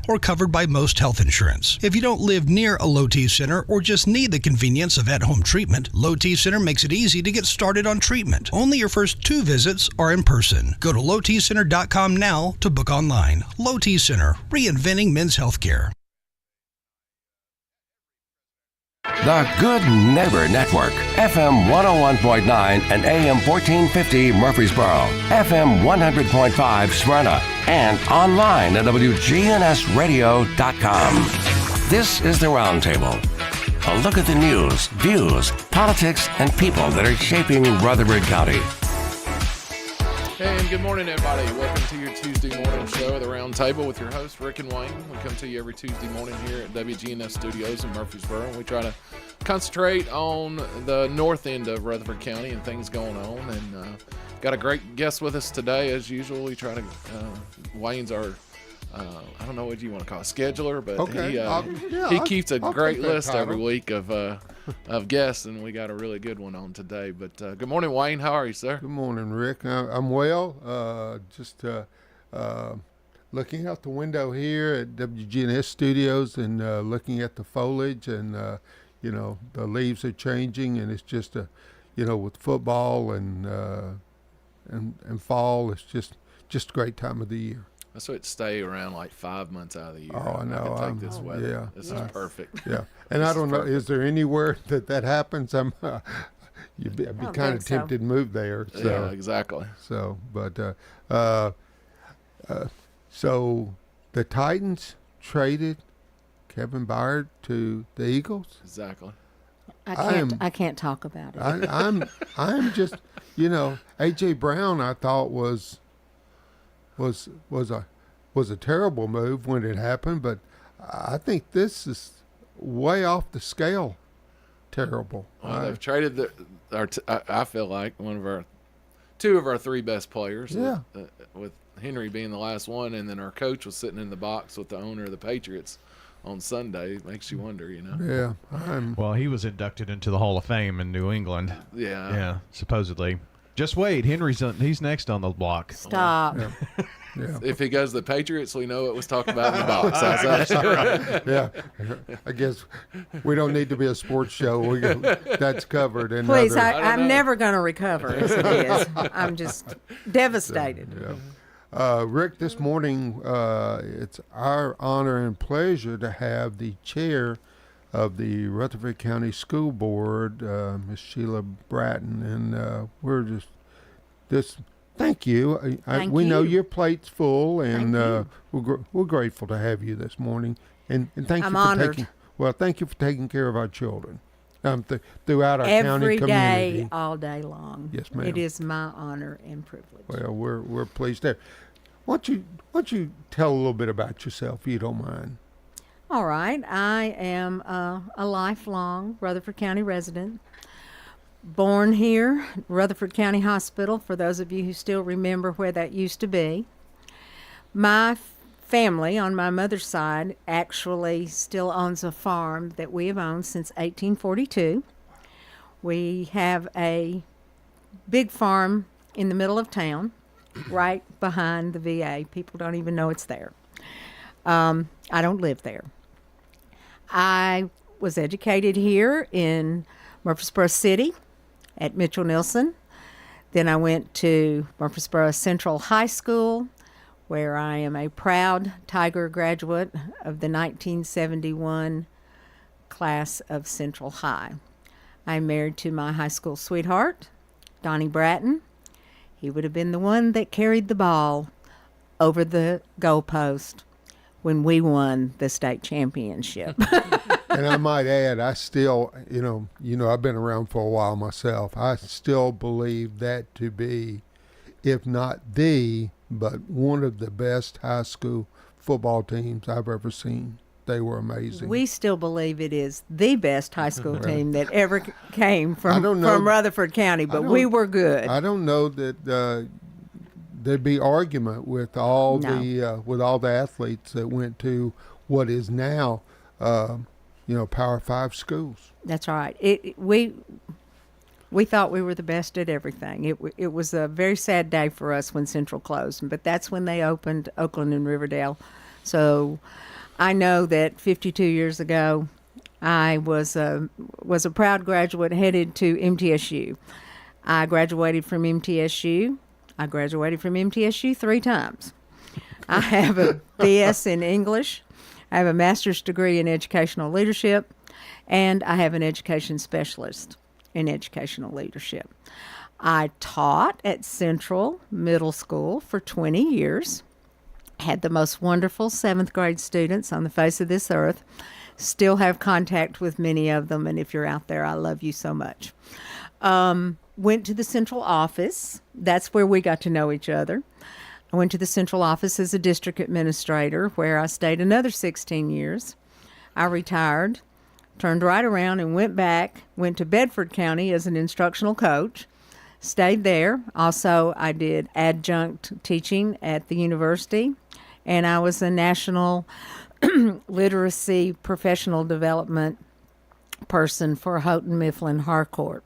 or covered by most health insurance. If you don't live near a Low T center or just need the convenience of at-home treatment, Low T Center makes it easy to get started on treatment. Only your first 2 visits are in person. Go to lowtcenter.com now to book online. Low T Center, reinventing men's healthcare. The Good Neighbor Network, FM 101.9 and AM 1450 Murfreesboro, FM 100.5 Smyrna, and online at WGNSradio.com. This is the Roundtable. A look at the news, views, politics, and people that are shaping Rutherford County. Hey, and good morning, everybody. Welcome to your Tuesday morning show, The Roundtable, with your host, Rick and Wayne. We come to you every Tuesday morning here at WGNS Studios in Murfreesboro, and we try to concentrate on the north end of Rutherford County and things going on. And got a great guest with us today, as usual. We try to, Wayne's our, I don't know what you want to call it, scheduler, but he keeps a great list every week of guests, and we got a really good one on today. But good morning, Wayne. How are you, sir? Good morning, Rick. I'm well. Just looking out the window here at WGNS Studios and looking at the foliage, and the leaves are changing, and it's just with football and fall, it's just a great time of the year. That's why it stay around like 5 months out of the year. Oh, I know. I can take this weather. Yeah, this is perfect. Yeah, and I don't know, is there anywhere that happens? I'd be kind of tempted to move there. So. Yeah, exactly. So, but so the Titans traded Kevin Byard to the Eagles. Exactly. I can't talk about it. I'm just, A.J. Brown, I thought was a terrible move when it happened, but I think this is way off the scale terrible. Well, they've traded I feel like two of our 3 best players. Yeah. With Henry being the last one, and then our coach was sitting in the box with the owner of the Patriots on Sunday. It makes you wonder, Yeah. Well, he was inducted into the Hall of Fame in New England. Yeah. Yeah, supposedly. Just wait, he's next on the block. Stop. Yeah. Yeah. If he goes to the Patriots, we know what was talked about in the box. How's that? Yeah, I guess we don't need to be a sports show. That's covered. And Please, I'm never going to recover as it is. I'm just devastated. Yeah. Rick, this morning it's our honor and pleasure to have the chair of the Rutherford County School Board, Ms. Shiela Bratton, and we're just thank you. We know your plate's full, and we're grateful to have you this morning. And thank you for honored. Thank you for taking care of our children throughout our county community. Every day, all day long. Yes, ma'am. It is my honor and privilege. Well, we're pleased there. Why don't you tell a little bit about yourself, if you don't mind? All right. I am a lifelong Rutherford County resident. Born here, Rutherford County Hospital, for those of you who still remember where that used to be. My family on my mother's side actually still owns a farm that we have owned since 1842. We have a big farm in the middle of town, right behind the VA. People don't even know it's there. I don't live there. I was educated here in Murfreesboro City at Mitchell Nilsson. Then I went to Murfreesboro Central High School, where I am a proud Tiger graduate of the 1971 class of Central High. I'm married to my high school sweetheart, Donnie Bratton. He would have been the one that carried the ball over the goalpost when we won the state championship. And I might add, I still, I've been around for a while myself. I still believe that to be, if not but one of the best high school football teams I've ever seen. They were amazing. We still believe it is the best high school team that ever came from Rutherford County, but we were good. I don't know that there'd be argument with all the athletes that went to what is now, Power 5 schools. That's right. We thought we were the best at everything. It was a very sad day for us when Central closed, but that's when they opened Oakland and Riverdale. So I know that 52 years ago, I was a proud graduate headed to MTSU. I graduated from MTSU. I graduated from MTSU 3 times. I have a BS in English. I have a master's degree in educational leadership, and I have an education specialist in educational leadership. I taught at Central Middle School for 20 years. Had the most wonderful 7th grade students on the face of this earth. Still have contact with many of them, and if you're out there, I love you so much. Went to the central office. That's where we got to know each other. I went to the central office as a district administrator, where I stayed another 16 years. I retired, turned right around and went back, went to Bedford County as an instructional coach, stayed there. Also, I did adjunct teaching at the university, and I was a national literacy professional development person for Houghton Mifflin Harcourt.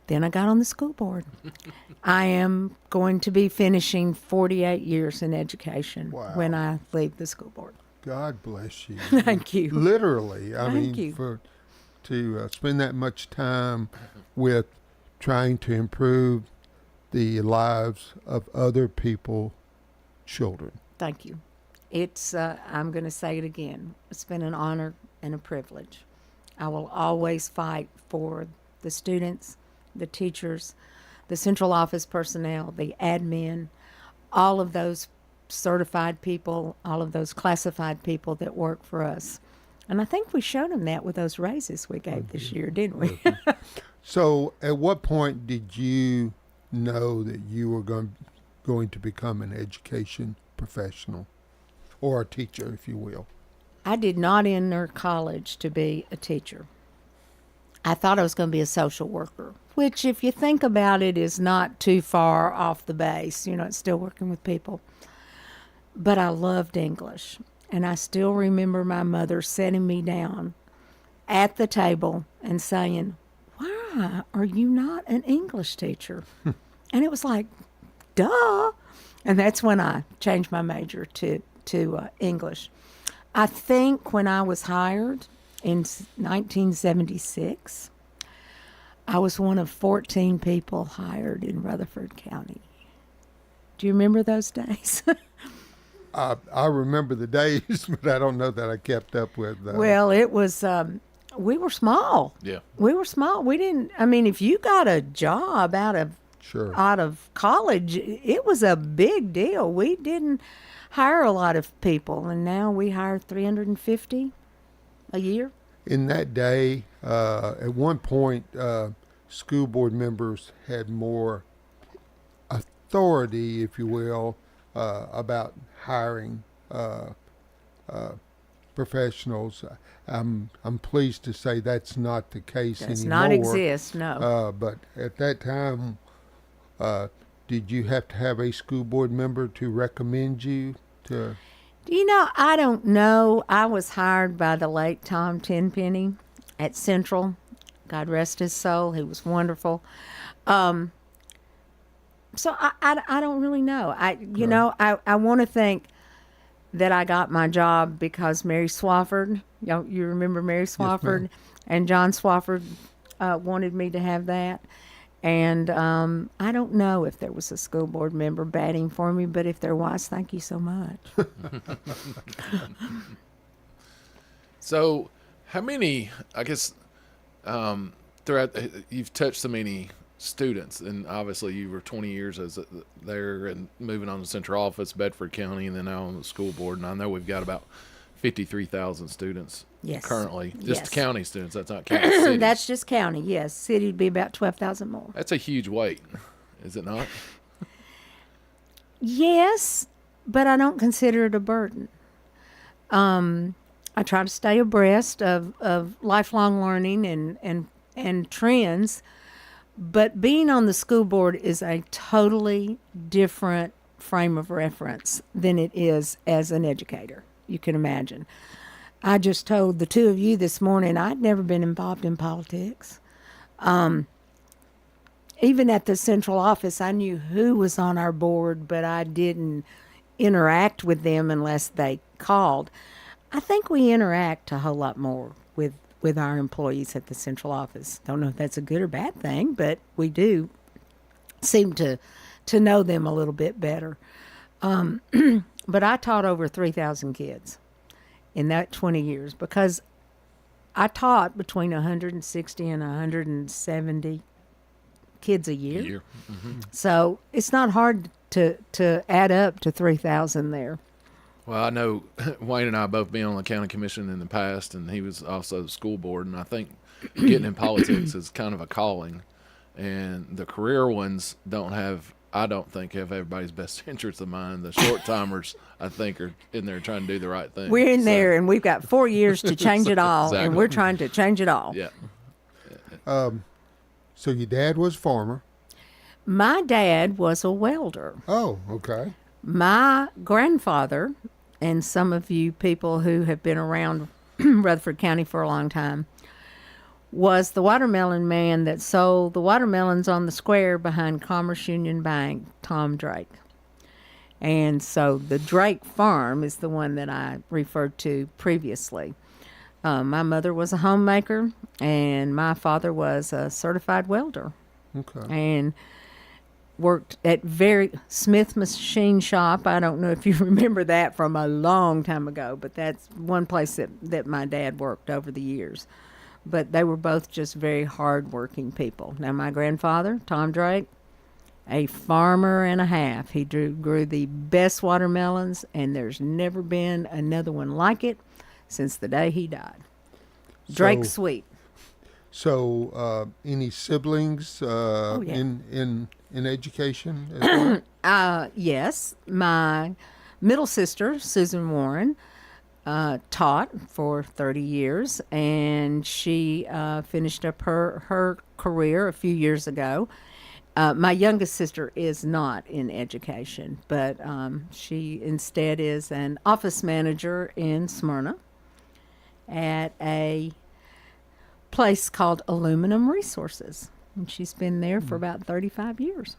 Then I got on the school board. I am going to be finishing 48 years in education when I leave the school board. God bless you. Thank you. Literally, I Thank mean, you. to spend that much time with trying to improve the lives of other people, children. Thank you. It's, I'm going to say it again. It's been an honor and a privilege. I will always fight for the students, the teachers, the central office personnel, the admin, all of those certified people, all of those classified people that work for us. And I think we showed them that with those raises we gave this year, didn't we? So at what point did you know that you were going to become an education professional or a teacher, if you will? I did not enter college to be a teacher. I thought I was going to be a social worker, which, if you think about it, is not too far off the base. You know, it's still working with people. But I loved English. And I still remember my mother setting me down at the table and saying, "Why are you not an English teacher?" And it was like, duh. And that's when I changed my major to English. I think when I was hired in 1976, I was one of 14 people hired in Rutherford County. Do you remember those days? I remember the days, but I don't know that I kept up with that. Well, it was, we were small. Yeah. We were small. We didn't, I mean, if you got a job out of college, it was a big deal. We didn't hire a lot of people, and now we hire 350 a year. In that day, at one point, school board members had more authority, if you will, about hiring professionals. I'm pleased to say that's not the case anymore. Does not exist, no. But at that time, did you have to have a school board member to recommend you to? You know, I don't know. I was hired by the late Tom Tenpenny at Central. God rest his soul. He was wonderful. So I don't really know. I want to think that I got my job because Mary Swafford, you remember Mary Swafford? Yes, and John Swafford wanted me to have that. And I don't know if there was a school board member batting for me, but if there was, thank you so much. So how many, I guess, throughout, you've touched so many students, and obviously you were 20 years as there and moving on to central office, Bedford County, and then now on the school board. And I know we've got about 53,000 students currently. Just county students. That's not county cities. That's just county, yes. City would be about 12,000 more. That's a huge weight, is it not? Yes, but I don't consider it a burden. I try to stay abreast of lifelong learning and trends, but being on the school board is a totally different frame of reference than it is as an educator, you can imagine. I just told the two of you this morning I'd never been involved in politics. Even at the central office, I knew who was on our board, but I didn't interact with them unless they called. I think we interact a whole lot more with our employees at the central office. Don't know if that's a good or bad thing, but we do seem to know them a little bit better. But I taught over 3,000 kids in that 20 years because I taught between 160 and 170 kids a year. So it's not hard to add up to 3,000 there. Well, I know Wayne and I both been on the county commission in the past, and he was also the school board. And I think getting in politics is kind of a calling, and the career ones I don't think have everybody's best interests in mind. The short timers, I think, are in there trying to do the right thing. We're in there, and we've got 4 years to change it all, Exactly. and we're trying to change it all. Yeah. So your dad was a farmer. My dad was a welder. Oh, okay. My grandfather, and some of you people who have been around Rutherford County for a long time, was the watermelon man that sold the watermelons on the square behind Commerce Union Bank, Tom Drake. And so the Drake farm is the one that I referred to previously. My mother was a homemaker, and my father was a certified welder. Okay. And worked at Smith Machine Shop. I don't know if you remember that from a long time ago, but that's one place that my dad worked over the years. But they were both just very hard-working people. Now, my grandfather, Tom Drake, a farmer and a half. He grew the best watermelons, and there's never been another one like it since the day he died. Drake Sweet. So, any siblings yeah. in education as well? Yes. My middle sister, Susan Warren, taught for 30 years, and she finished up her career a few years ago. My youngest sister is not in education, but she instead is an office manager in Smyrna at a place called Aluminum Resources. And she's been there for about 35 years.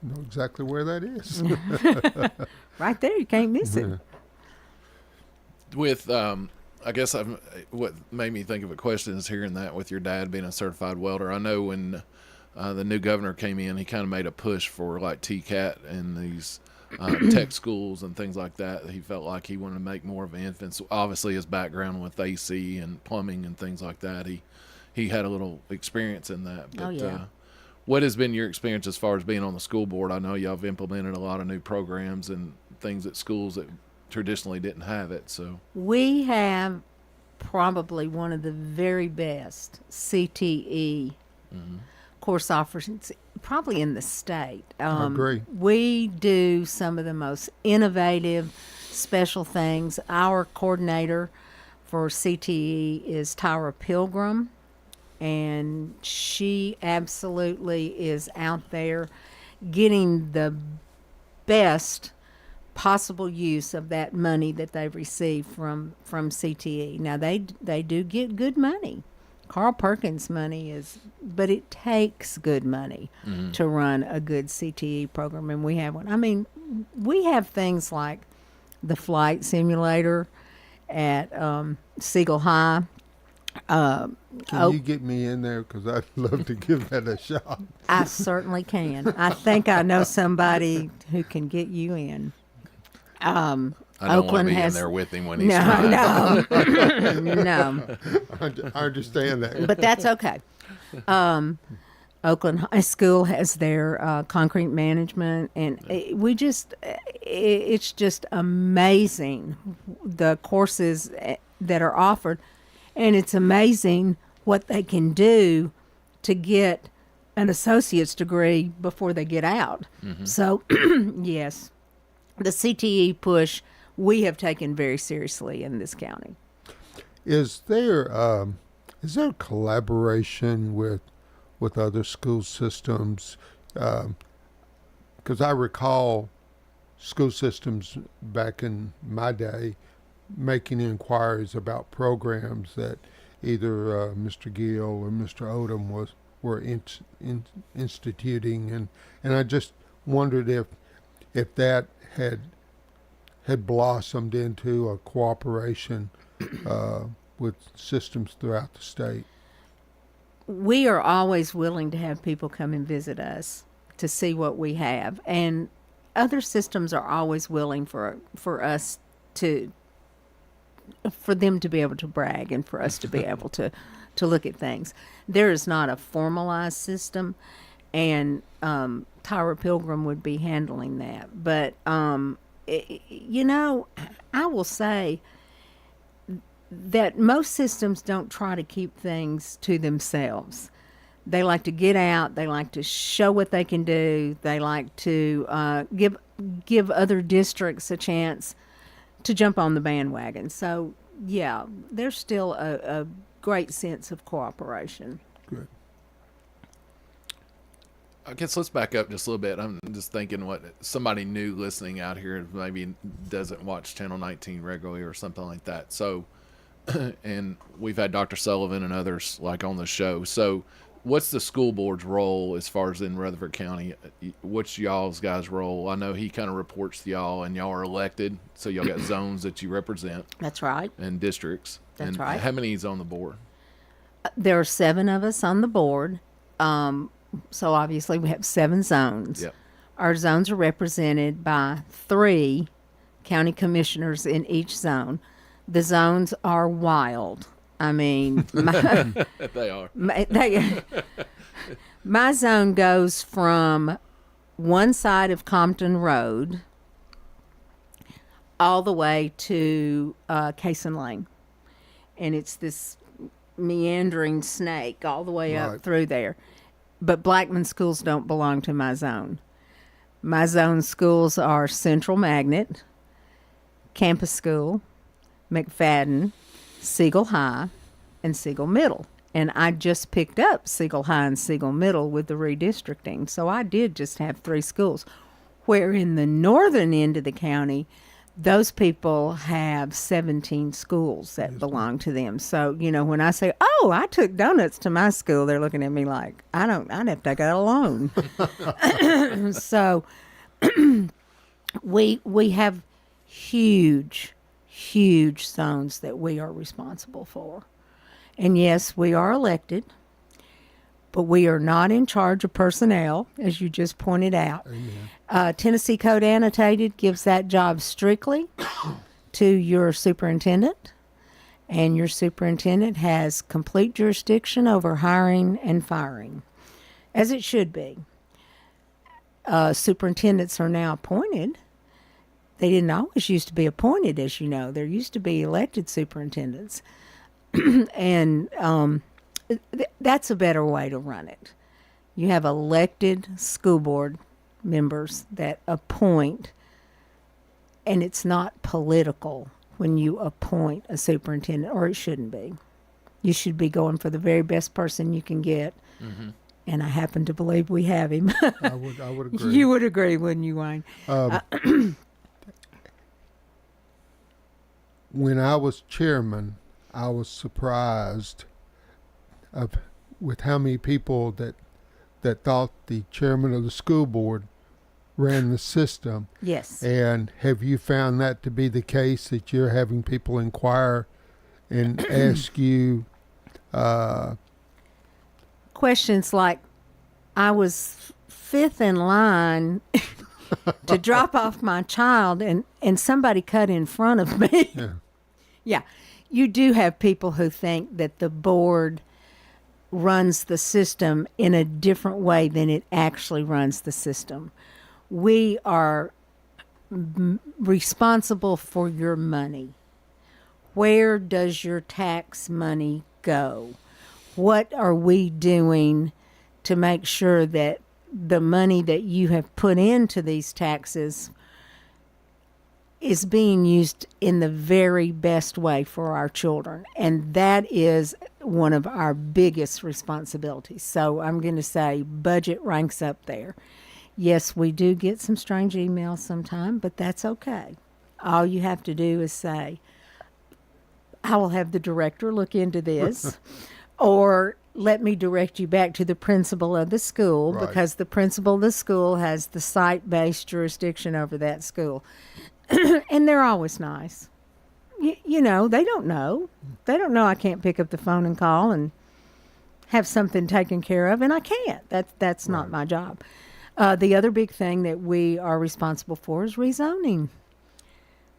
Know exactly where that is. Right there, you can't miss it. With, I guess what made me think of a question is hearing that with your dad being a certified welder. I know when the new governor came in, he kind of made a push for like TCAT and these tech schools and things like that. He felt like he wanted to make more of an influence. Obviously, his background with AC and plumbing and things like that, he had a little experience in that. But, what has been your experience as far as being on the school board? I know y'all have implemented a lot of new programs and things at schools that traditionally didn't have it. So we have probably one of the very best CTE course offerings probably in the state. I agree. We do some of the most innovative special things. Our coordinator for CTE is Tyra Pilgrim, and she absolutely is out there getting the best possible use of that money that they've received from CTE. Now they do get good money. Carl Perkins money but it takes good money to run a good CTE program, and we have one. I mean, we have things like the flight simulator at Siegel High. Can you get me in there? Because I'd love to give that a shot. I certainly can. I think I know somebody who can get you in. I don't Oakland want to be has, in there with him when he's no, no. I understand that. But that's okay. Oakland High School has their concrete management, and it's just amazing the courses that are offered, and it's amazing what they can do to get an associate's degree before they get out. So, yes, the CTE push we have taken very seriously in this county. Is there collaboration with other school systems? Because I recall school systems back in my day making inquiries about programs that either Mr. Gill or Mr. Odom were instituting, and I just wondered if that had had blossomed into a cooperation with systems throughout the state. We are always willing to have people come and visit us to see what we have, and other systems are always willing for us for them to be able to brag and for us to be able to look at things. There is not a formalized system, and Tyra Pilgrim would be handling that. But you know, I will say that most systems don't try to keep things to themselves. They like to get out. They like to show what they can do. They like to give other districts a chance to jump on the bandwagon. So, yeah, there's still a great sense of cooperation. Good. I guess let's back up just a little bit. I'm just thinking what somebody new listening out here maybe doesn't watch Channel 19 regularly or something like that. So, and we've had Dr. Sullivan and others like on the show. So what's the school board's role as far as in Rutherford County? What's y'all's guys' role? I know he kind of reports to y'all, and y'all are elected, so y'all got zones that you represent. That's right. And districts. That's and right. How many is on the board? There are 7 of us on the board. So obviously we have 7 zones. Yep. Our zones are represented by 3 county commissioners in each zone. The zones are wild. I mean, They are. My zone goes from one side of Compton Road all the way to Cason Lane. And it's this meandering snake all the way Right. up through there. But Blackman schools don't belong to my zone. My zone schools are Central Magnet, Campus School, McFadden, Siegel High, and Siegel Middle. And I just picked up Siegel High and Siegel Middle with the redistricting. So I did just have 3 schools. Where in the northern end of the county, those people have 17 schools that belong to them. So, you know, when I say, oh, I took donuts to my school, they're looking at me like, I'd have to take that alone. So we have huge zones that we are responsible for. And yes, we are elected, but we are not in charge of personnel, as you just pointed out. Tennessee Code Annotated gives that job strictly to your superintendent, and your superintendent has complete jurisdiction over hiring and firing, as it should be. Superintendents are now appointed. They didn't always used to be appointed, as you know. There used to be elected superintendents. And that's a better way to run it. You have elected school board members that appoint, and it's not political when you appoint a superintendent, or it shouldn't be. You should be going for the very best person you can get. Mm-hmm. And I happen to believe we have him. I would agree. You would agree, wouldn't you, Wayne? When I was chairman, I was surprised with how many people that thought the chairman of the school board ran the system. Yes. And have you found that to be the case, that you're having people inquire and ask you questions like, I was 5th in line to drop off my child, and somebody cut in front of me. Yeah. You do have people who think that the board runs the system in a different way than it actually runs the system. We are responsible for your money. Where does your tax money go? What are we doing to make sure that the money that you have put into these taxes is being used in the very best way for our children? And that is one of our biggest responsibilities. So I'm going to say budget ranks up there. Yes, we do get some strange emails sometime, but that's okay. All you have to do is say, I will have the director look into this, or let me direct you back to the principal of the school, Right. because the principal of the school has the site-based jurisdiction over that school. And they're always nice. You know, they don't know. They don't know I can't pick up the phone and call and have something taken care of, and I can't. That's not my job. The other big thing that we are responsible for is rezoning,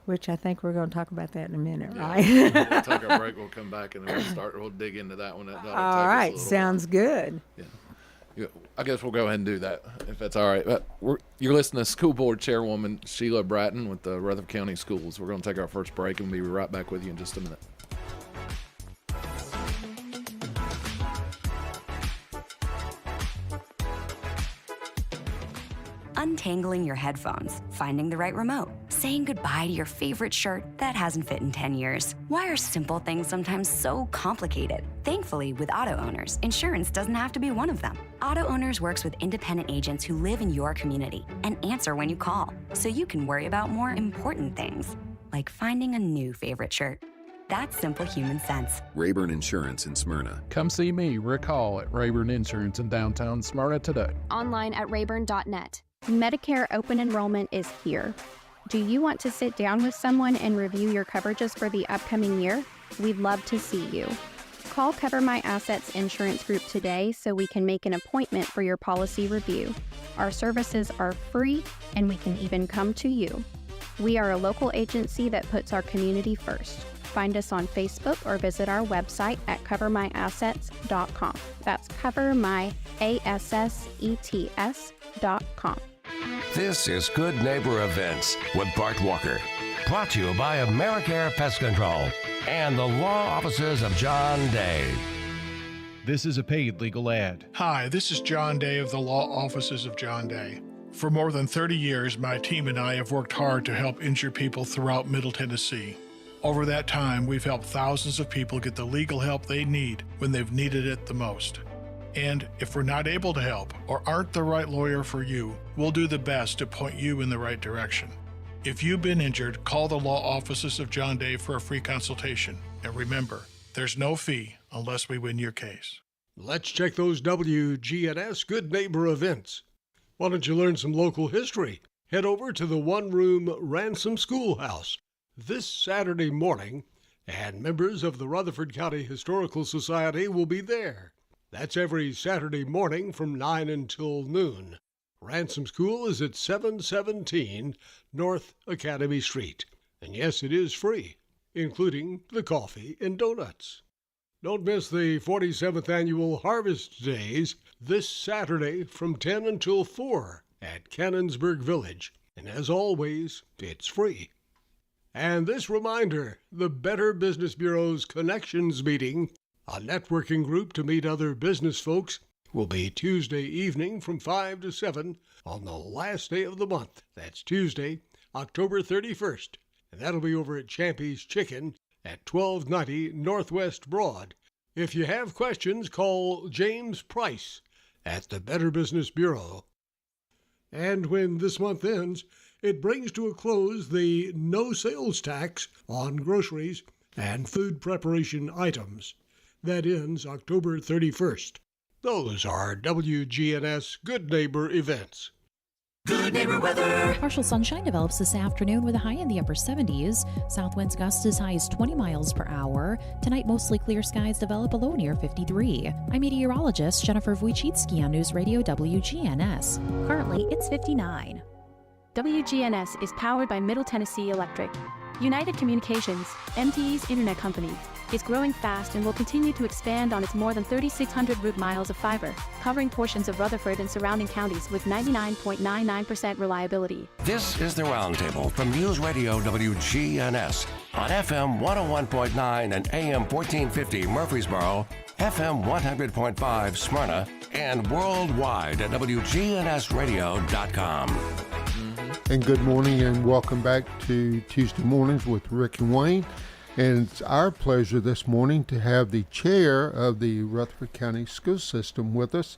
which I think we're going to talk about that in a minute, right? We'll take our break. We'll come back and then we'll dig into that one. All right, sounds good. Yeah, I guess we'll go ahead and do that if that's all right. But you're listening to School Board Chairwoman Shiela Bratton with the Rutherford County Schools. We're going to take our first break and we'll be right back with you in just a minute. Untangling your headphones, finding the right remote, saying goodbye to your favorite shirt that hasn't fit in 10 years. Why are simple things sometimes so complicated? Thankfully, with auto owners, insurance doesn't have to be one of them. Auto Owners works with independent agents who live in your community and answer when you call, so you can worry about more important things, like finding a new favorite shirt. That's simple human sense. Rayburn Insurance in Smyrna. Come see me, Rick Hall, at Rayburn Insurance in downtown Smyrna today. Online at rayburn.net. Medicare open enrollment is here. Do you want to sit down with someone and review your coverages for the upcoming year? We'd love to see you. Call Cover My Assets Insurance Group today so we can make an appointment for your policy review. Our services are free and we can even come to you. We are a local agency that puts our community first. Find us on Facebook or visit our website at covermyassets.com. That's covermyassets.com. This is Good Neighbor Events with Bart Walker. Brought to you by AmeriCare Pest Control and the law offices of John Day. This is a paid legal ad. Hi, this is John Day of the Law Offices of John Day. For more than 30 years, my team and I have worked hard to help injured people throughout Middle Tennessee. Over that time, we've helped thousands of people get the legal help they need when they've needed it the most. And if we're not able to help or aren't the right lawyer for you, we'll do the best to point you in the right direction. If you've been injured, call the law offices of John Day for a free consultation. And remember, there's no fee unless we win your case. Let's check those WGNS Good Neighbor events. Why don't you learn some local history? Head over to the one-room Ransom Schoolhouse this Saturday morning, and members of the Rutherford County Historical Society will be there. That's every Saturday morning from 9 until noon. Ransom School is at 717 North Academy Street. And yes, it is free, including the coffee and donuts. Don't miss the 47th Annual Harvest Days this Saturday from 10 until 4 at Cannonsburg Village. And as always, it's free. And this reminder, the Better Business Bureau's Connections Meeting, a networking group to meet other business folks, will be Tuesday evening from 5 to 7 on the last day of the month. That's Tuesday, October 31st. And that'll be over at Champy's Chicken at 1290 Northwest Broad. If you have questions, call James Price at the Better Business Bureau. And when this month ends, it brings to a close the no sales tax on groceries and food preparation items. That ends October 31st. Those are WGNS Good Neighbor events. Good neighbor weather. Partial sunshine develops this afternoon with a high in the upper 70s. South winds gusts as high as 20 miles per hour. Tonight, mostly clear skies develop a low near 53. I'm meteorologist Jennifer Wojcicki on News Radio WGNS. Currently, it's 59. WGNS is powered by Middle Tennessee Electric. United Communications, MTE's internet company, is growing fast and will continue to expand on its more than 3,600 route miles of fiber, covering portions of Rutherford and surrounding counties with 99.99% reliability. This is the Roundtable from News Radio WGNS on FM 101.9 and AM 1450 Murfreesboro, FM 100.5 Smyrna, and worldwide at WGNSradio.com. And good morning and welcome back to Tuesday Mornings with Rick and Wayne. And it's our pleasure this morning to have the chair of the Rutherford County School System with us,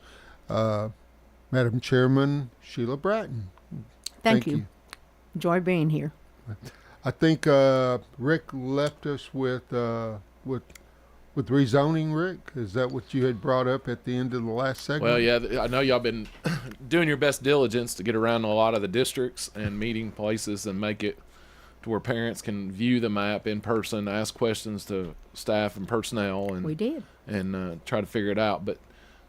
Madam Chairman Shiela Bratton. Thank you. Enjoy being here. I think Rick left us with rezoning, Rick. Is that what you had brought up at the end of the last segment? Well, yeah, I know y'all been doing your best diligence to get around a lot of the districts and meeting places and make it to where parents can view the map in person, ask questions to staff and personnel, and We did. and try to figure it out. But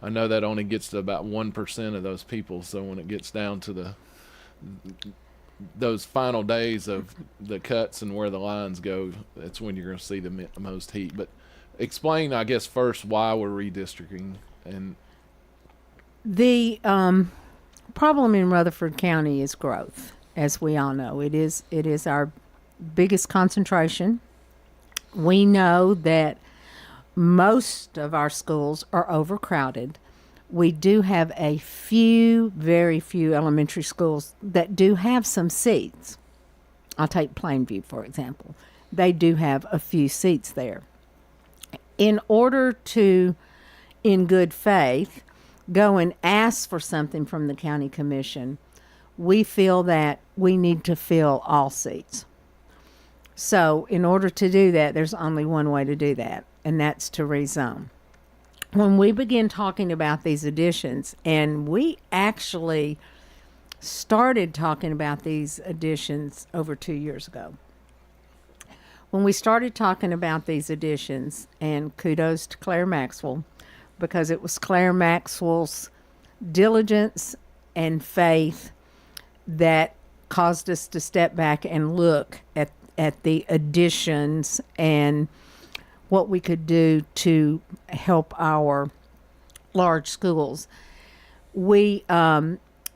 I know that only gets to about 1% of those people. So when it gets down to those final days of the cuts and where the lines go, that's when you're going to see the most heat. But explain, I guess, first why we're redistricting. And The problem in Rutherford County is growth, as we all know. It is our biggest concentration. We know that most of our schools are overcrowded. We do have a few, very few elementary schools that do have some seats. I'll take Plainview, for example. They do have a few seats there. In order to, in good faith, go and ask for something from the county commission, we feel that we need to fill all seats. So in order to do that, there's only one way to do that, and that's to rezone. When we begin talking about these additions, and we actually started talking about these additions over 2 years ago. When we started talking about these additions, and kudos to Claire Maxwell, because it was Claire Maxwell's diligence and faith that caused us to step back and look at the additions and what we could do to help our large schools. We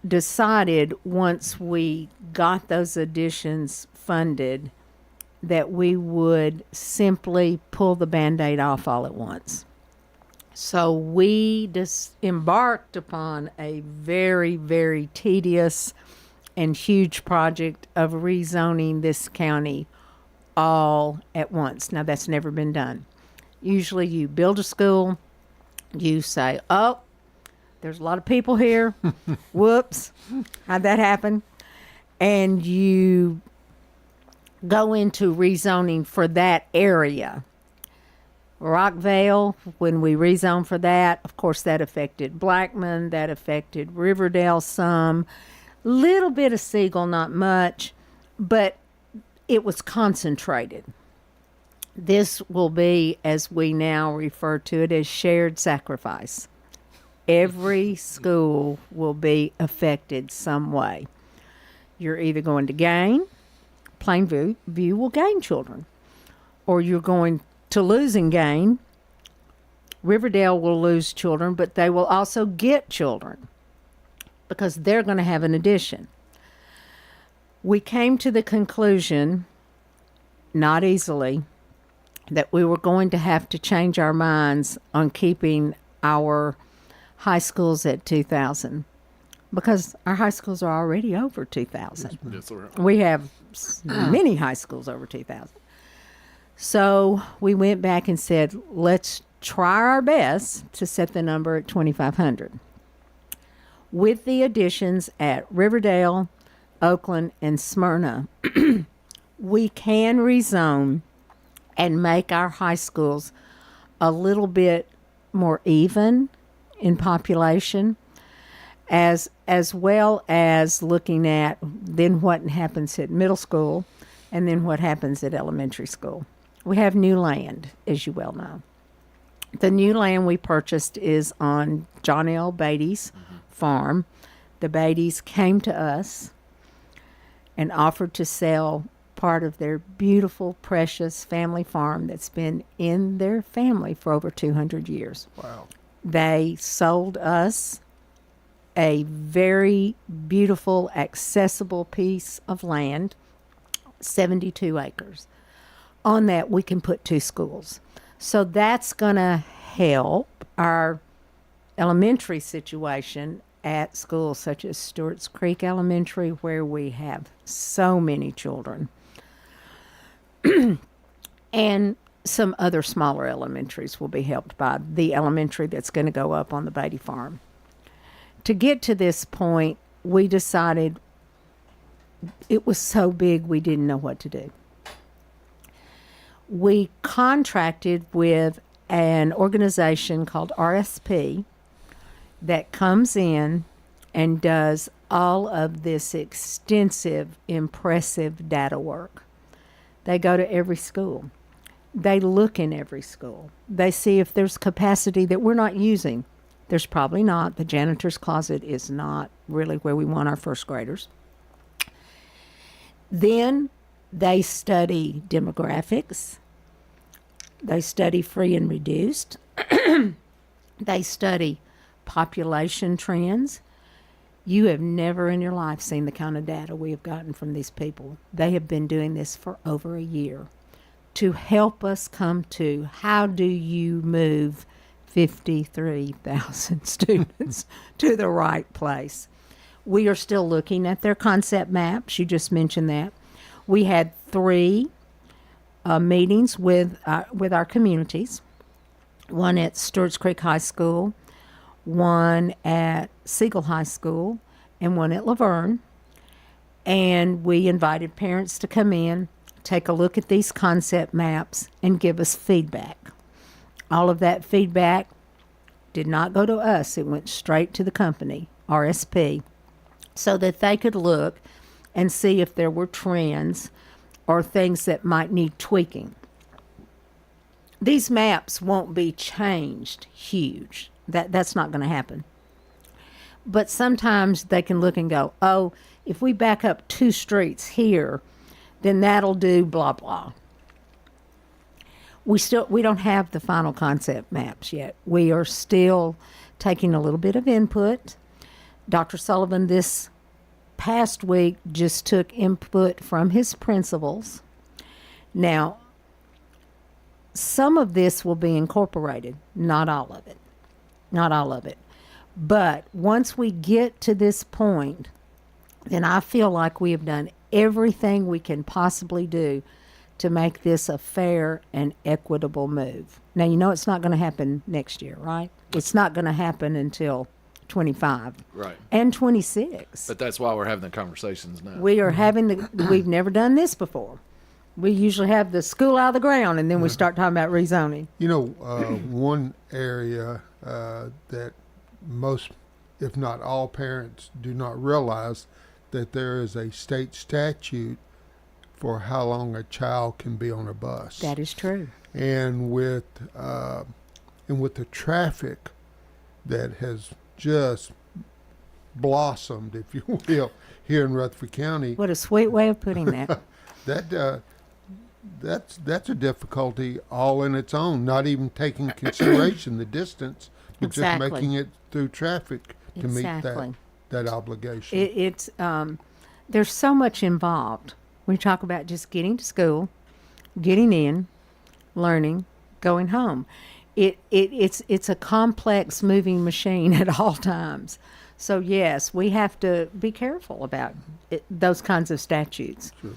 decided once we got those additions funded that we would simply pull the Band-Aid off all at once. So we embarked upon a very, very tedious and huge project of rezoning this county all at once. Now, that's never been done. Usually you build a school, you say, oh, there's a lot of people here. Whoops, how'd that happen? And you go into rezoning for that area. Rockvale, when we rezoned for that, of course, that affected Blackman, that affected Riverdale some, little bit of Siegel, not much, but it was concentrated. This will be, as we now refer to it, as shared sacrifice. Every school will be affected some way. You're either going to gain, Plainview will gain children, or you're going to lose and gain. Riverdale will lose children, but they will also get children because they're going to have an addition. We came to the conclusion, not easily, that we were going to have to change our minds on keeping our high schools at 2,000 because our high schools are already over 2,000. Yes, We have many high schools over 2,000. So we went back and said, let's try our best to set the number at 2,500. With the additions at Riverdale, Oakland, and Smyrna, we can rezone and make our high schools a little bit more even in population, as well as looking at then what happens at middle school and then what happens at elementary school. We have new land, as you well know. The new land we purchased is on John L. Beatty's farm. The Beatty's came to us and offered to sell part of their beautiful, precious family farm that's been in their family for over 200 years. Wow. They sold us a very beautiful, accessible piece of land, 72 acres. On that, we can put 2 schools. So that's going to help our elementary situation at schools such as Stewart's Creek Elementary, where we have so many children, and some other smaller elementaries will be helped by the elementary that's going to go up on the Beatty farm. To get to this point, we decided it was so big we didn't know what to do. We contracted with an organization called RSP that comes in and does all of this extensive, impressive data work. They go to every school. They look in every school. They see if there's capacity that we're not using. There's probably not. The janitor's closet is not really where we want our first graders. Then they study demographics. They study free and reduced. They study population trends. You have never in your life seen the kind of data we have gotten from these people. They have been doing this for over a year to help us come to how do you move 53,000 students to the right place. We are still looking at their concept maps. You just mentioned that. We had 3 meetings with our communities, one at Stewart's Creek High School, one at Siegel High School, and one at Laverne. And we invited parents to come in, take a look at these concept maps, and give us feedback. All of that feedback did not go to us. It went straight to the company, RSP, so that they could look and see if there were trends or things that might need tweaking. These maps won't be changed huge. That's not going to happen. But sometimes they can look and go, oh, if we back up 2 streets here, then that'll do blah, blah. We don't have the final concept maps yet. We are still taking a little bit of input. Dr. Sullivan this past week just took input from his principals. Now, some of this will be incorporated, not all of it. Not all of it. But once we get to this point, then I feel like we have done everything we can possibly do to make this a fair and equitable move. Now, you know it's not going to happen next year, right? It's not going to happen until 25. Right. And 26. But that's why we're having the conversations now. We are having we've never done this before. We usually have the school out of the ground, and then we start talking about rezoning. You know, one area that most, if not all parents do not realize that there is a state statute for how long a child can be on a bus. That is true. And with the traffic that has just blossomed, if you will, here in Rutherford County. What a sweet way of putting that. That's a difficulty all in its own, not even taking consideration the distance, but Exactly. just making it through traffic to Exactly. meet that obligation. It's there's so much involved. We talk about just getting to school, getting in, learning, going home. It's a complex moving machine at all times. So yes, we have to be careful about those kinds of statutes. Sure.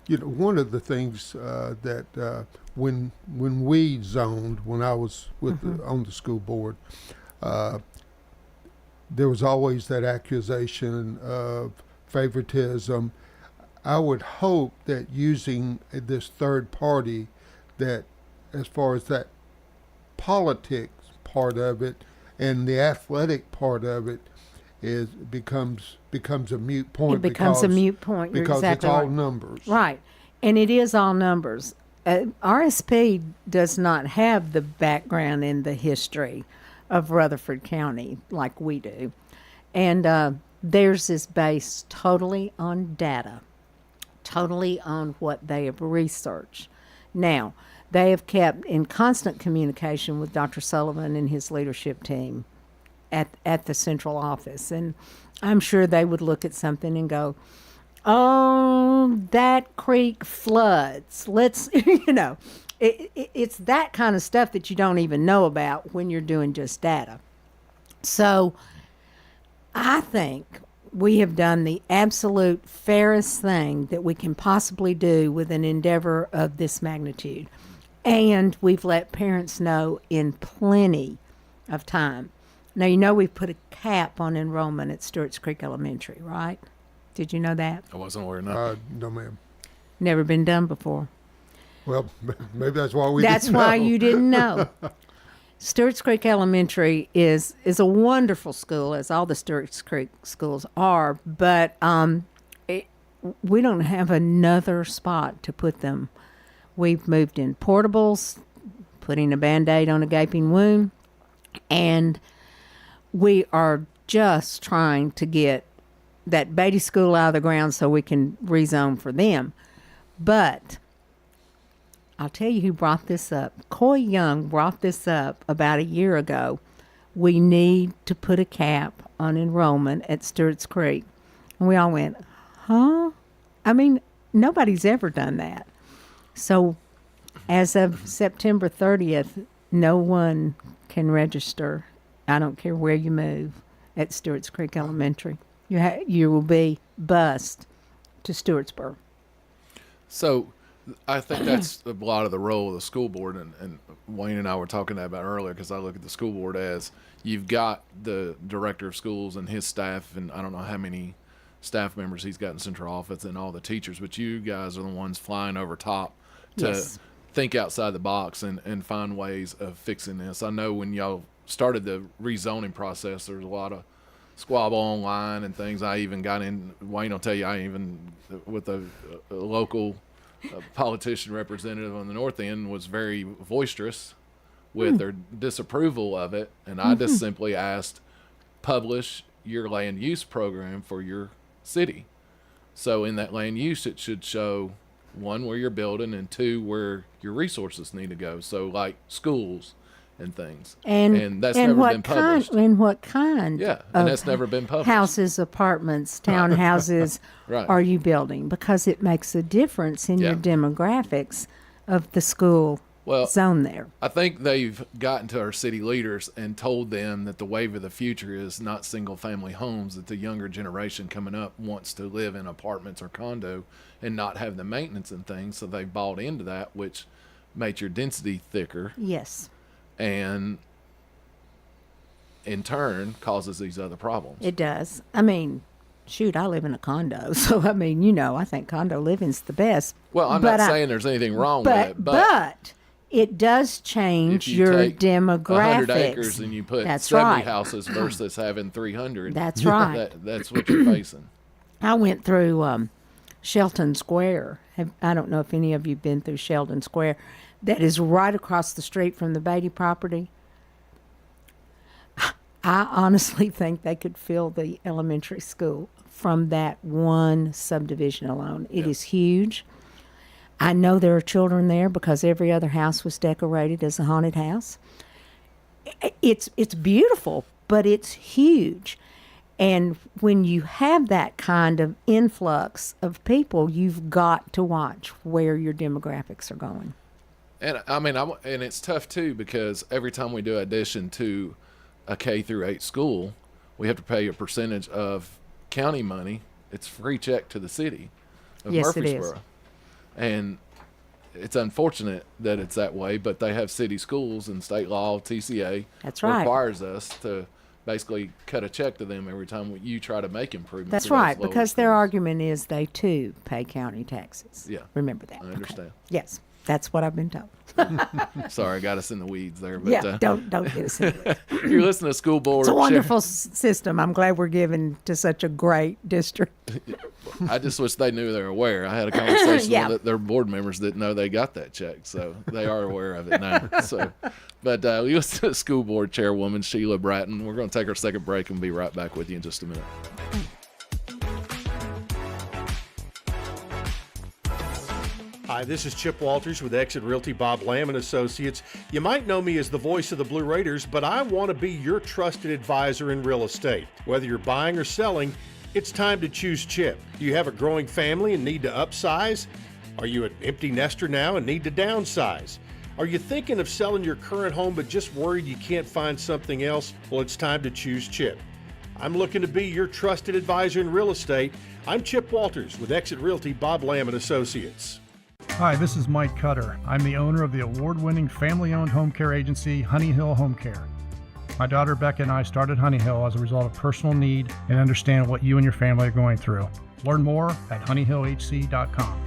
You know, one of the things that when we zoned, when I was on the school board, there was always that accusation of favoritism. I would hope that using this third party, that as far as that politics part of it and the athletic part of it becomes a moot point. It becomes a moot point. You're because exactly it's all right. numbers. Right, and it is all numbers. RSP does not have the background in the history of Rutherford County like we do, and theirs is based totally on data, totally on what they have researched. Now, they have kept in constant communication with Dr. Sullivan and his leadership team at the central office, and I'm sure they would look at something and go, oh, that creek floods. Let's, it's that kind of stuff that you don't even know about when you're doing just data. So I think we have done the absolute fairest thing that we can possibly do with an endeavor of this magnitude. And we've let parents know in plenty of time. Now, you know we've put a cap on enrollment at Stewart's Creek Elementary, right? Did you know that? I wasn't aware of that. No, ma'am. Never been done before. Well, maybe that's why That's why you didn't know. Stewart's Creek Elementary is a wonderful school, as all the Stewart's Creek schools are, but we don't have another spot to put them. We've moved in portables, putting a Band-Aid on a gaping wound, and we are just trying to get that Beatty School out of the ground so we can rezone for them. But I'll tell you who brought this up. Coy Young brought this up about a year ago. We need to put a cap on enrollment at Stewart's Creek. And we all went, huh? I mean, nobody's ever done that. So as of September 30th, no one can register. I don't care where you move at Stewart's Creek Elementary. You will be bused to Stewartsburg. So I think that's a lot of the role of the school board, and Wayne and I were talking about earlier, because I look at the school board as you've got the director of schools and his staff, and I don't know how many staff members he's got in central office and all the teachers, but you guys are the ones flying over top to think outside the box and find ways of fixing this. I know when y'all started the rezoning process, there was a lot of squabble online and things. I even got in, Wayne will tell you, I even, with a local politician representative on the north end, was very boisterous with their disapproval of it. And I just simply asked, publish your land use program for your city. So in that land use, it should show, one, where you're building, and two, where your resources need to go. So like schools and things. And that's never been published. And what kind and that's never been published. Houses, apartments, townhouses Right. are you building? Because it makes a difference in your demographics of the school zone there. I think they've gotten to our city leaders and told them that the wave of the future is not single-family homes, that the younger generation coming up wants to live in apartments or condo and not have the maintenance and things, so they've bought into that, which makes your density thicker. Yes. And in turn causes these other problems. It does. I mean, shoot, I live in a condo, so I mean, you know, I think condo living's the best. Well, I'm not saying there's anything wrong with it, but it does change if you your take demographics. 100 acres and you put 70 houses versus having 300. That's right. That's what you're facing. I went through Shelton Square. I don't know if any of you have been through Shelton Square. That is right across the street from the Beatty property. I honestly think they could fill the elementary school from that one subdivision alone. It is huge. I know there are children there because every other house was decorated as a haunted house. It's beautiful, but it's huge. And when you have that kind of influx of people, you've got to watch where your demographics are going. And I mean, and it's tough too, because every time we do addition to a K through 8 school, we have to pay a percentage of county money. It's free check to the city of Murfreesboro. It is. And it's unfortunate that it's that way, but they have city schools, and state law, TCA, requires us to basically cut a check to them every time you try to make improvements. That's right, because their argument is they too pay county taxes. Yeah. Remember that. I understand. Okay. Yes. That's what I've been told. Sorry, I got us in the weeds there. But, yeah, don't get us in the weeds. You're listening to School Board. It's a wonderful system. I'm glad we're given to such a great district. I just wish they knew they were aware. I had a conversation with their board members that know they got that check, so they are aware of it now. So, but you listen to School Board Chairwoman Shiela Bratton. We're going to take our second break and be right back with you in just a minute. Hi, this is Chip Walters with Exit Realty Bob Lamb & Associates. You might know me as the voice of the Blue Raiders, but I want to be your trusted advisor in real estate. Whether you're buying or selling, it's time to choose Chip. Do you have a growing family and need to upsize? Are you an empty nester now and need to downsize? Are you thinking of selling your current home but just worried you can't find something else? Well, it's time to choose Chip. I'm looking to be your trusted advisor in real estate. I'm Chip Walters with Exit Realty Bob Lamb & Associates. Hi, this is Mike Cutter. I'm the owner of the award-winning family-owned home care agency, Honey Hill Home Care. My daughter Becca and I started Honey Hill as a result of personal need and understand what you and your family are going through. Learn more at honeyhillhc.com.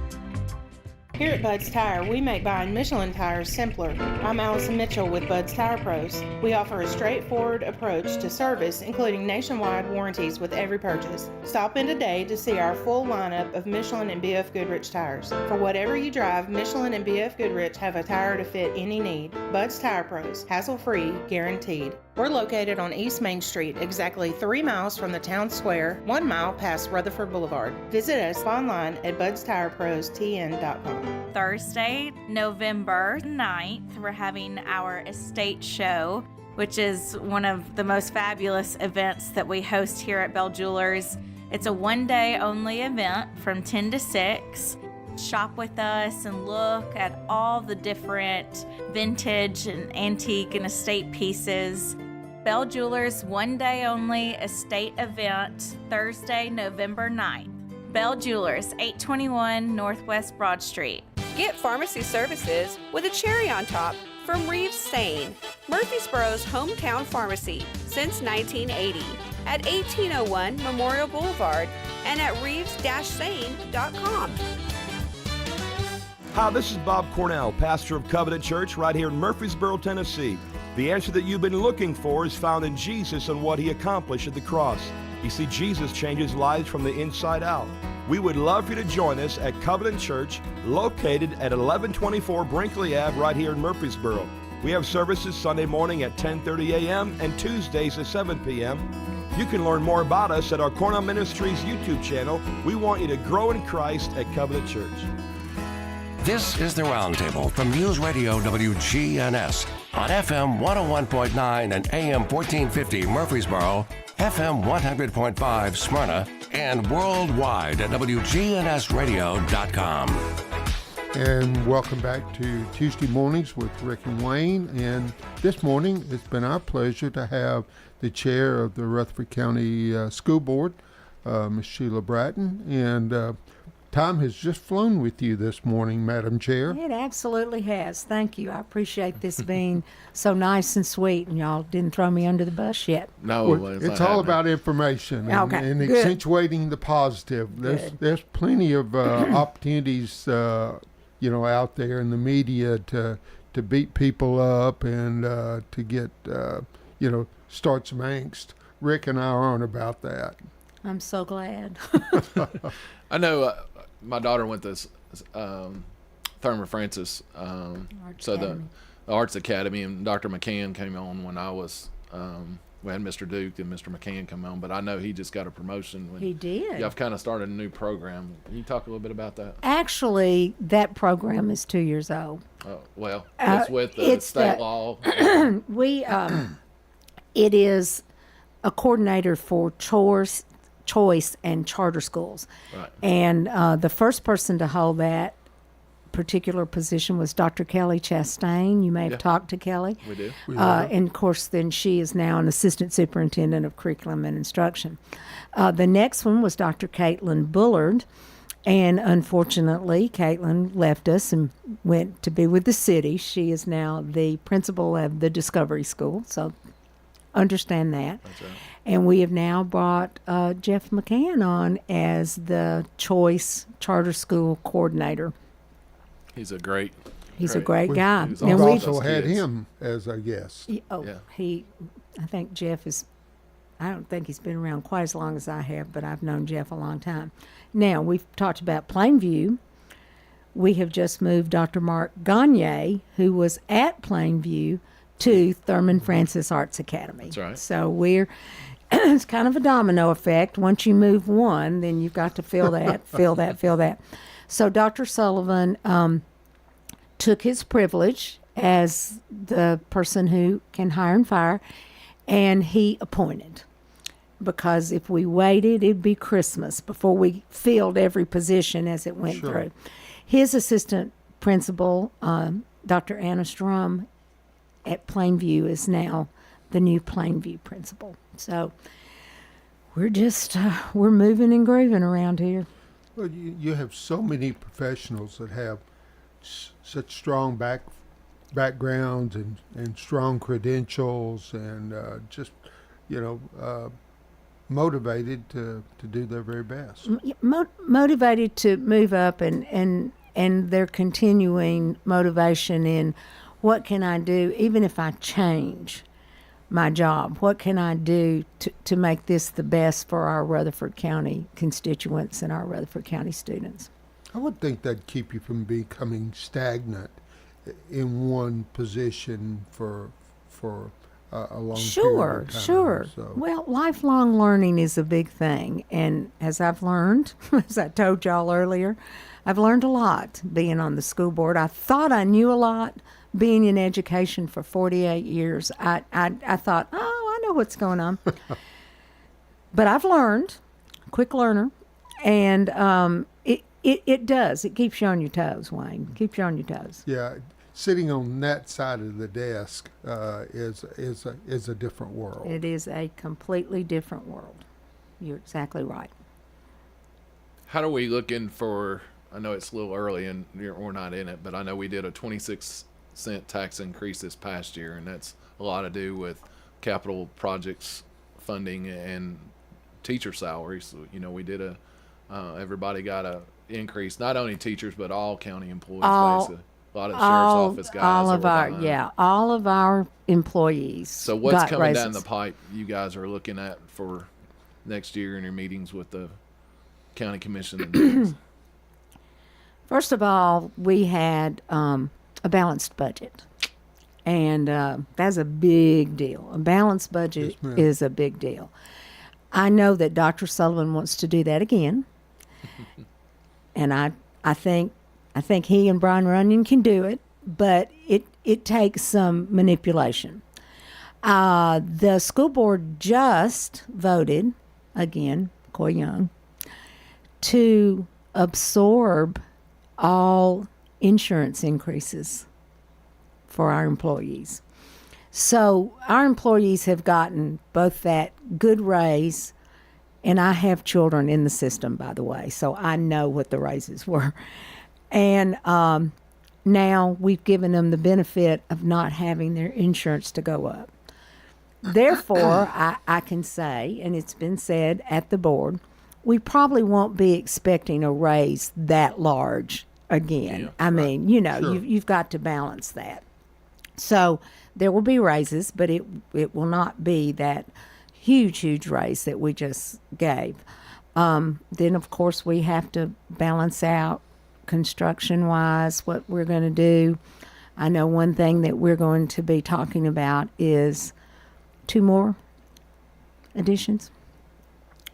Here at Bud's Tire, we make buying Michelin tires simpler. I'm Allison Mitchell with Bud's Tire Pros. We offer a straightforward approach to service, including nationwide warranties with every purchase. Stop in today to see our full lineup of Michelin and BF Goodrich tires. For whatever you drive, Michelin and BF Goodrich have a tire to fit any need. Bud's Tire Pros, hassle-free, guaranteed. We're located on East Main Street, exactly 3 miles from the town square, 1 mile past Rutherford Boulevard. Visit us online at budstireprostn.com. Thursday, November 9th, we're having our estate show, which is one of the most fabulous events that we host here at Bell Jewelers. It's a one-day only event from 10 to 6. Shop with us and look at all the different vintage and antique and estate pieces. Bell Jewelers one day only estate event, Thursday, November 9th. Bell Jewelers, 821 Northwest Broad Street. Get pharmacy services with a cherry on top from Reeves Sane, Murfreesboro's hometown pharmacy since 1980 at 1801 Memorial Boulevard and at reeves-sane.com. Hi, this is Bob Cornell, pastor of Covenant Church right here in Murfreesboro, Tennessee. The answer that you've been looking for is found in Jesus and what he accomplished at the cross. You see, Jesus changes lives from the inside out. We would love for you to join us at Covenant Church, located at 1124 Brinkley Ave right here in Murfreesboro. We have services Sunday morning at 10:30 a.m. and Tuesdays at 7 p.m. You can learn more about us at our Cornell Ministries YouTube channel. We want you to grow in Christ at Covenant Church. This is the Roundtable from News Radio WGNS on FM 101.9 and AM 1450 Murfreesboro, FM 100.5 Smyrna, and worldwide at WGNSradio.com. And welcome back to Tuesday Mornings with Rick and Wayne. And this morning, it's been our pleasure to have the chair of the Rutherford County School Board, Ms. Shiela Bratton. And time has just flown with you this morning, Madam Chair. It absolutely has. Thank you. I appreciate this being so nice and sweet, and y'all didn't throw me under the bus yet. No, well, it's all about information and accentuating the positive. There's plenty of opportunities, out there in the media to beat people up and to get, start some angst. Rick and I aren't about that. I'm so glad. I know my daughter went to Thurman Francis, so the Arts Academy, and Dr. McCann came on when I was, we had Mr. Duke and Mr. McCann come on, but I know he just got a promotion. He did. Y'all kind of started a new program. Can you talk a little bit about that? Actually, that program is 2 years old. Oh, well, it's with the state law. It is a coordinator for choice and charter schools. Right. And the first person to hold that particular position was Dr. Kelly Chastain. You may have talked to Kelly. We do. And of course, then she is now an assistant superintendent of curriculum and instruction. The next one was Dr. Caitlin Bullard. And unfortunately, Caitlin left us and went to be with the city. She is now the principal of the Discovery School. So understand that. That's right. And we have now brought Jeff McCann on as the Choice Charter School Coordinator. He's a great guy. We've also had him as a guest. I think Jeff is, I don't think he's been around quite as long as I have, but I've known Jeff a long time. Now, we've talked about Plainview. We have just moved Dr. Mark Gagne, who was at Plainview, to Thurman Francis Arts Academy. That's right. So it's kind of a domino effect. Once you move one, then you've got to fill that, fill that. So Dr. Sullivan took his privilege as the person who can hire and fire, and he appointed. Because if we waited, it'd be Christmas before we filled every position as it went through. His assistant principal, Dr. Anna Strum, at Plainview, is now the new Plainview principal. So we're just, we're moving and grooving around here. Well, you have so many professionals that have such strong backgrounds and strong credentials and motivated to do their very best. Motivated to move up and and their continuing motivation in what can I do, even if I change my job, what can I do to make this the best for our Rutherford County constituents and our Rutherford County students. I would think that'd keep you from becoming stagnant in one position for a long period of time. Sure. So. Well, lifelong learning is a big thing. And as I've learned, as I told y'all earlier, I've learned a lot being on the school board. I thought I knew a lot being in education for 48 years. I thought, I know what's going on. But I've learned, quick learner, and it does. It keeps you on your toes, Wayne. Keeps you on your toes. Yeah. Sitting on that side of the desk is a different world. It is a completely different world. You're exactly right. How are we looking for, I know it's a little early and we're not in it, but I know we did a 26-cent tax increase this past year, and that's a lot to do with capital projects funding and teacher salaries. You know, we did everybody got a increase, not only teachers, but all county employees, basically. A lot of sheriff's office guys. All of our employees. So what's got coming raises. down the pipe you guys are looking at for next year in your meetings with the county commission and things? First of all, we had a balanced budget, and that's a big deal. A balanced budget is a big deal. I know that Dr. Sullivan wants to do that again, and I think he and Brian Runyon can do it, but it takes some manipulation. The school board just voted, again, Coy Young, to absorb all insurance increases for our employees. So our employees have gotten both that good raise, and I have children in the system, by the way, so I know what the raises were. And now we've given them the benefit of not having their insurance to go up. Therefore, I can say, and it's been said at the board, we probably won't be expecting a raise that large again. I mean, you know, sure. you've got to balance that. So there will be raises, but it will not be that huge raise that we just gave. Then, of course, we have to balance out construction-wise what we're going to do. I know one thing that we're going to be talking about is 2 more additions.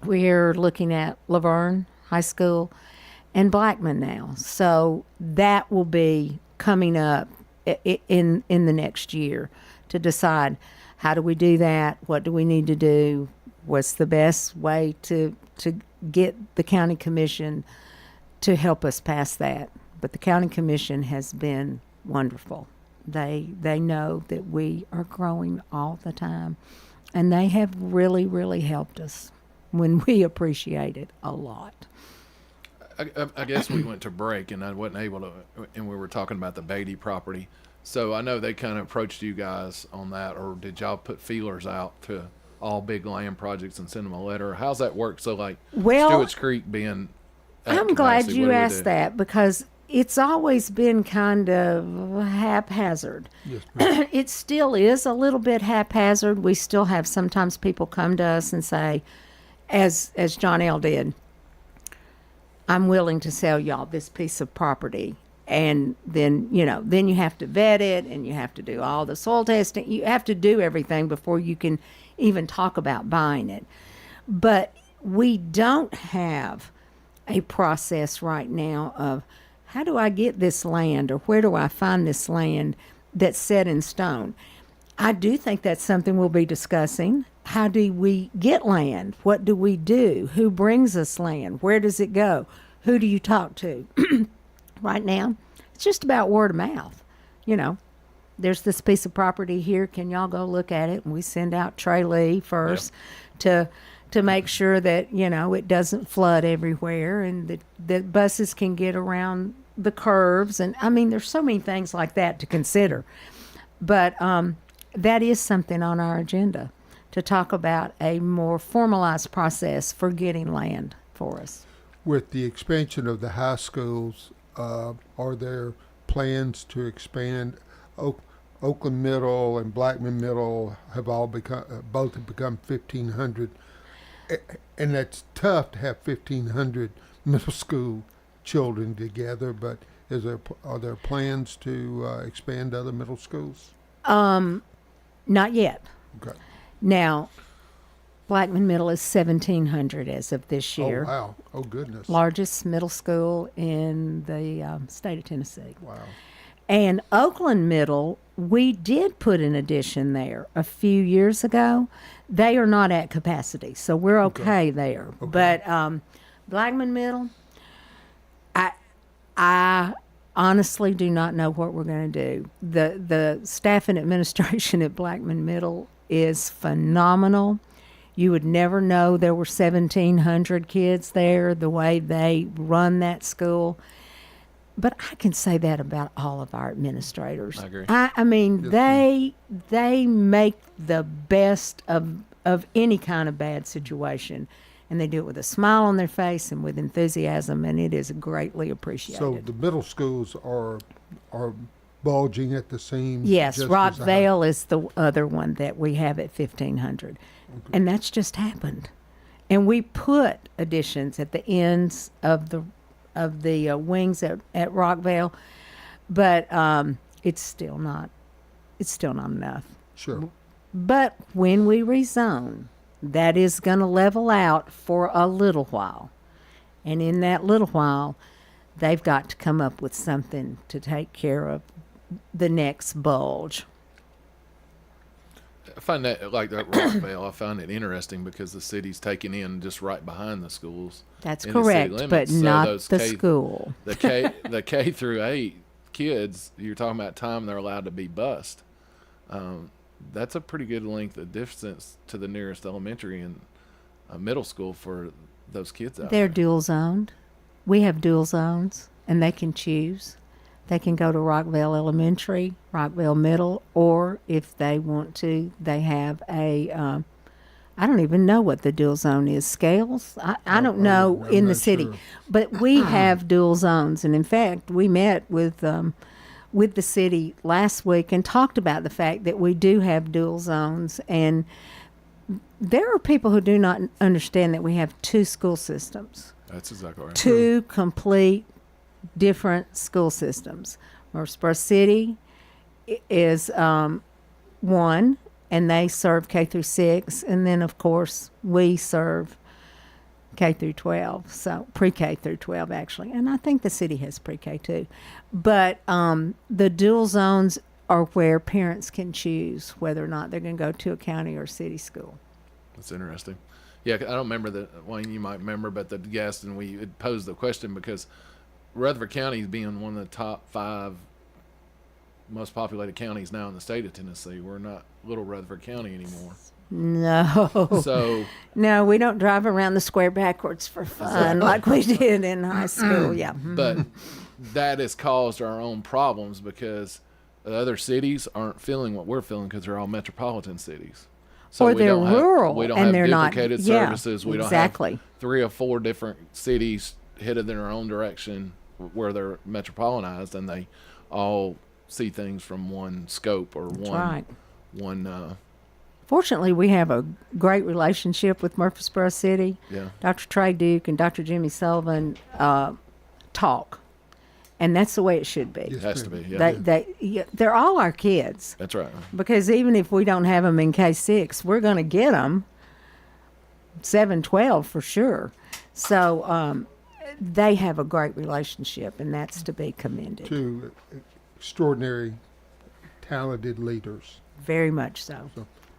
We're looking at Laverne High School and Blackman now. So that will be coming up in the next year to decide how do we do that, what do we need to do, what's the best way to get the county commission to help us pass that. But the county commission has been wonderful. They know that we are growing all the time, and they have really helped us when we appreciate it a lot. I guess we went to break and I wasn't able to, and we were talking about the Beatty property. So I know they kind of approached you guys on that, or did y'all put feelers out to all big land projects and send them a letter? How's that work? So like Stewart's Creek being I'm glad you asked that, because it's always been kind of haphazard. Yes, ma'am. It still is a little bit haphazard. We still have sometimes people come to us and say, as John L. did, I'm willing to sell y'all this piece of property. And then, then you have to vet it, and you have to do all the soil testing. You have to do everything before you can even talk about buying it. But we don't have a process right now of how do I get this land, or where do I find this land that's set in stone. I do think that's something we'll be discussing. How do we get land? What do we do? Who brings us land? Where does it go? Who do you talk to? Right now, it's just about word of mouth. There's this piece of property here. Can y'all go look at it? And we send out Trey Lee first to make sure that, it doesn't flood everywhere, and that buses can get around the curves. And I mean, there's so many things like that to consider. But that is something on our agenda, to talk about a more formalized process for getting land for us. With the expansion of the high schools, are there plans to expand? Oakland Middle and Blackman Middle have all both have become 1,500, and that's tough to have 1,500 middle school children together. But are there plans to expand other middle schools? Not yet. Okay. Now, Blackman Middle is 1,700 as of this year. Oh, wow. Oh, goodness. Largest middle school in the state of Tennessee. Wow. And Oakland Middle, we did put an addition there a few years ago. They are not at capacity, so we're okay there. Okay. But Blackman Middle, I honestly do not know what we're going to do. The staff and administration at Blackman Middle is phenomenal. You would never know there were 1,700 kids there, the way they run that school. But I can say that about all of our administrators. I agree. I mean, they make the best of any kind of bad situation. And they do it with a smile on their face and with enthusiasm, and it is greatly appreciated. So the middle schools are bulging at the seams? Yes, Rockvale is the other one that we have at 1,500. Okay. And that's just happened. And we put additions at the ends of the wings at Rockvale, but it's still not enough. Sure. But when we rezone, that is going to level out for a little while. And in that little while, they've got to come up with something to take care of the next bulge. I find that, like that Rockvale, I find it interesting because the city's taking in just right behind the schools. That's correct, but not the school. The K through 8 kids, you're talking about time they're allowed to be bused. That's a pretty good length of distance to the nearest elementary and middle school for those kids out there. They're dual zoned. We have dual zones, and they can choose. They can go to Rockvale Elementary, Rockvale Middle, or if they want to, they have a, I don't even know what the dual zone is, Scales? I don't know in the city. Sure. But we have dual zones, and in fact, we met with the city last week and talked about the fact that we do have dual zones, and there are people who do not understand that we have two school systems. That's exactly right. Two complete different school systems. Murfreesboro City is one, and they serve K through 6, and then of course we serve K through 12, so pre-K through 12 actually, and I think the city has pre-K too. But the dual zones are where parents can choose whether or not they're going to go to a county or city school. That's interesting. Yeah, I don't remember that. Wayne, you might remember, but the guest and we had posed the question because Rutherford County is being one of the top 5 most populated counties now in the state of Tennessee. We're not Little Rutherford County anymore. No. So no, we don't drive around the square backwards for fun like we did in high school. Yeah. But that has caused our own problems because the other cities aren't feeling what we're feeling because they're all metropolitan cities. So or they're rural, we don't and have they're duplicated services. We exactly. don't have 3 or 4 different cities headed in their own direction where they're metropolitanized, and they all see things from one scope or That's one. Right. One. Fortunately, we have a great relationship with Murfreesboro City. Yeah. Dr. Trey Duke and Dr. Jimmy Sullivan talk, and that's the way it should be. It has to be. Yeah. They're all our kids. That's right. Because even if we don't have them in K6, we're going to get them 7-12 for sure. So they have a great relationship, and that's to be commended. Two extraordinary, talented leaders. Very much so.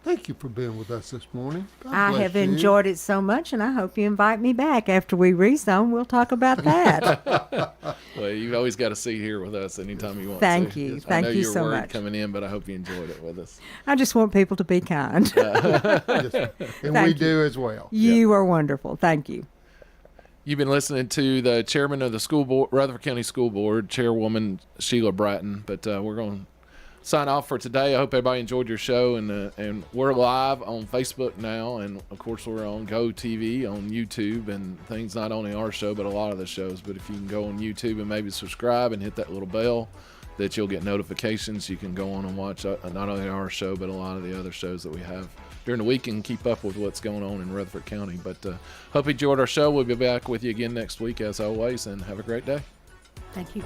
Thank you for being with us this morning. God I bless have you. enjoyed it so much, and I hope you invite me back after we rezone. We'll talk about that. Well, you've always got a seat here with us anytime you want Thank to. you. I know Thank you you're so worried much. coming in, but I hope you enjoyed it with us. I just want people to be kind. Yes, and we do as well. You are wonderful. Thank you. You've been listening to the chairman of the school board, Rutherford County School Board, Chairwoman Shiela Bratton, but we're going to sign off for today. I hope everybody enjoyed your show, and we're live on Facebook now, and of course we're on Go TV on YouTube and things. Not only our show, but a lot of the shows. But if you can go on YouTube and maybe subscribe and hit that little bell, that you'll get notifications. You can go on and watch not only our show, but a lot of the other shows that we have during the week and keep up with what's going on in Rutherford County. But hope you enjoyed our show. We'll be back with you again next week as always, and have a great day. Thank you.